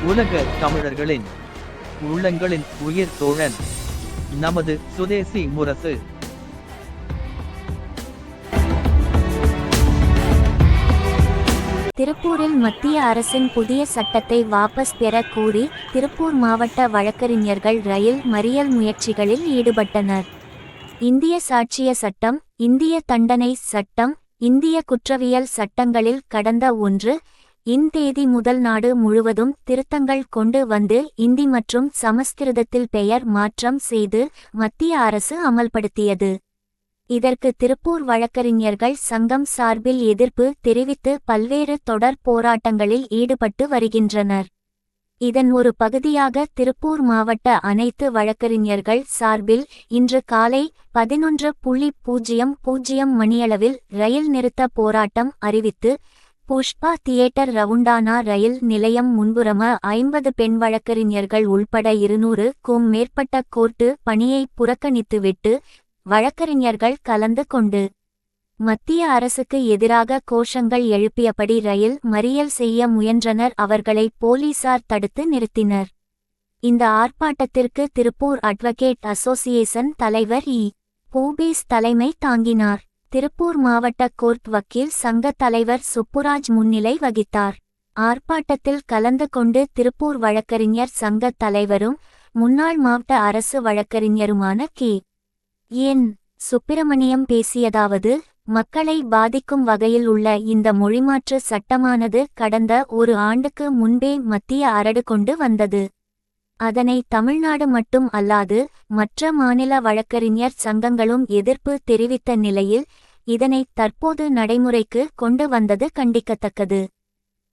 உலக தமிழர்களின் உள்ளங்களின் உயிர் தோழன் நமது சுதேசி முரசு. திருப்பூரில் மத்திய அரசின் புதிய சட்டத்தை வாபஸ் பெற கோரி திருப்பூர் மாவட்ட வழக்கறிஞர்கள் ரயில் மறியல் முயற்சிகளில் ஈடுபட்டனர். இந்திய சாட்சிய சட்டம், இந்திய தண்டனை சட்டம், இந்திய குற்றவியல் சட்டங்களில் கடந்த 1 இன் தேதி முதல் நாடு முழுவதும் திருத்தங்கள் கொண்டு வந்து இந்தி மற்றும் சமஸ்கிருதத்தில் பெயர் மாற்றம் செய்து மத்திய அரசு அமல்படுத்தியது. இதற்கு திருப்பூர் வழக்கறிஞர்கள் சங்கம் சார்பில் எதிர்ப்பு தெரிவித்து பல்வேறு தொடர் போராட்டங்களில் ஈடுபட்டு வருகின்றனர். இதன் ஒரு பகுதியாக திருப்பூர் மாவட்ட அனைத்து வழக்கறிஞர்கள் சார்பில் இன்று காலை 11:00 மணியளவில் ரயில் நிறுத்த போராட்டம் அறிவித்து புஷ்பா தியேட்டர் ரவுண்டானா ரயில் நிலையம் முன்புறம 50 பெண் வழக்கறிஞர்கள் உள்பட 200க்கும் மேற்பட்ட கோர்ட்டு பணியை புறக்கணித்துவிட்டு வழக்கறிஞர்கள் கலந்து கொண்டு மத்திய அரசுக்கு எதிராக கோஷங்கள் எழுப்பியபடி ரயில் மறியல் செய்ய முயன்றனர். அவர்களை போலீசார் தடுத்து நிறுத்தினர். இந்த ஆர்ப்பாட்டத்திற்கு திருப்பூர் அட்வொகேட் அசோசியேஷன் தலைவர் பூபேஸ் தலைமை தாங்கினார். திருப்பூர் மாவட்ட கோர்ட் வக்கீல் சங்க தலைவர் சுப்புராஜ் முன்னிலை வகித்தார். ஆர்ப்பாட்டத்தில் கலந்து கொண்டு திருப்பூர் வழக்கறிஞர் சங்க தலைவரும் முன்னாள் மாவட்ட அரசு வழக்கறிஞருமான என். சுப்பிரமணியம் பேசியதாவது, மக்களை பாதிக்கும் வகையில் உள்ள இந்த மொழிமாற்று சட்டமானது கடந்த 1 ஆண்டுக்கு முன்பே மத்திய அரசு கொண்டு வந்தது. அதனை தமிழ்நாடு மட்டும் அல்லாது மற்ற மாநில வழக்கறிஞர் சங்கங்களும் எதிர்ப்பு தெரிவித்த நிலையில் இதனை தற்போது நடைமுறைக்கு கொண்டு வந்தது கண்டிக்கத்தக்கது.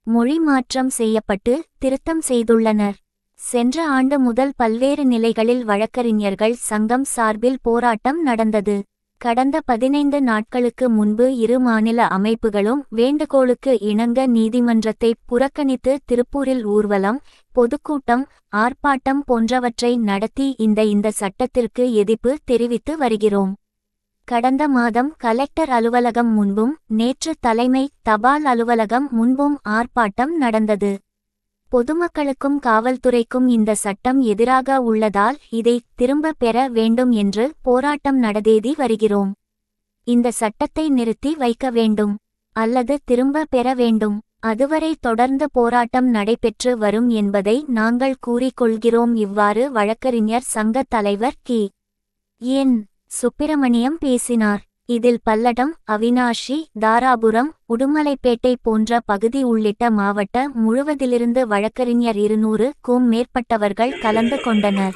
மொழி மாற்றம் செய்யப்பட்டு திருத்தம் செய்துள்ளனர். சென்ற ஆண்டு முதல் பல்வேறு நிலைகளில் வழக்கறிஞர்கள் சங்கம் சார்பில் போராட்டம் நடந்தது. கடந்த 15 நாட்களுக்கு முன்பு 2 மாநில அமைப்புகளும் வேண்டுகோளுக்கு இணங்க நீதிமன்றத்தை புறக்கணித்து திருப்பூரில் ஊர்வலம், பொதுக்கூட்டம், ஆர்ப்பாட்டம் போன்றவற்றை நடத்தி இந்த சட்டத்திற்கு எதிர்ப்பு தெரிவித்து வருகிறோம். கடந்த மாதம் கலெக்டர் அலுவலகம் முன்பும் நேற்று தலைமை தபால் அலுவலகம் முன்பும் ஆர்ப்பாட்டம் நடந்தது. பொதுமக்களுக்கும் காவல்துறைக்கும் இந்த சட்டம் எதிராக உள்ளதால் இதை திரும்ப பெற வேண்டும் என்று போராட்டம் நடத்தி வருகிறோம். இந்த சட்டத்தை நிறுத்தி வைக்க வேண்டும் அல்லது திரும்ப பெற வேண்டும். அதுவரை தொடர்ந்து போராட்டம் நடைபெற்று வரும் என்பதை நாங்கள் கூறிக்கொள்கிறோம். இவ்வாறு வழக்கறிஞர் சங்க தலைவர் என். சுப்பிரமணியம் பேசினார். இதில் பல்லடம், அவினாஷி, தாராபுரம், உடுமலைப்பேட்டை போன்ற பகுதி உள்ளிட்ட மாவட்ட முழுவதிலிருந்து வழக்கறிஞர் 200க்கும் மேற்பட்டவர்கள் கலந்து கொண்டனர்.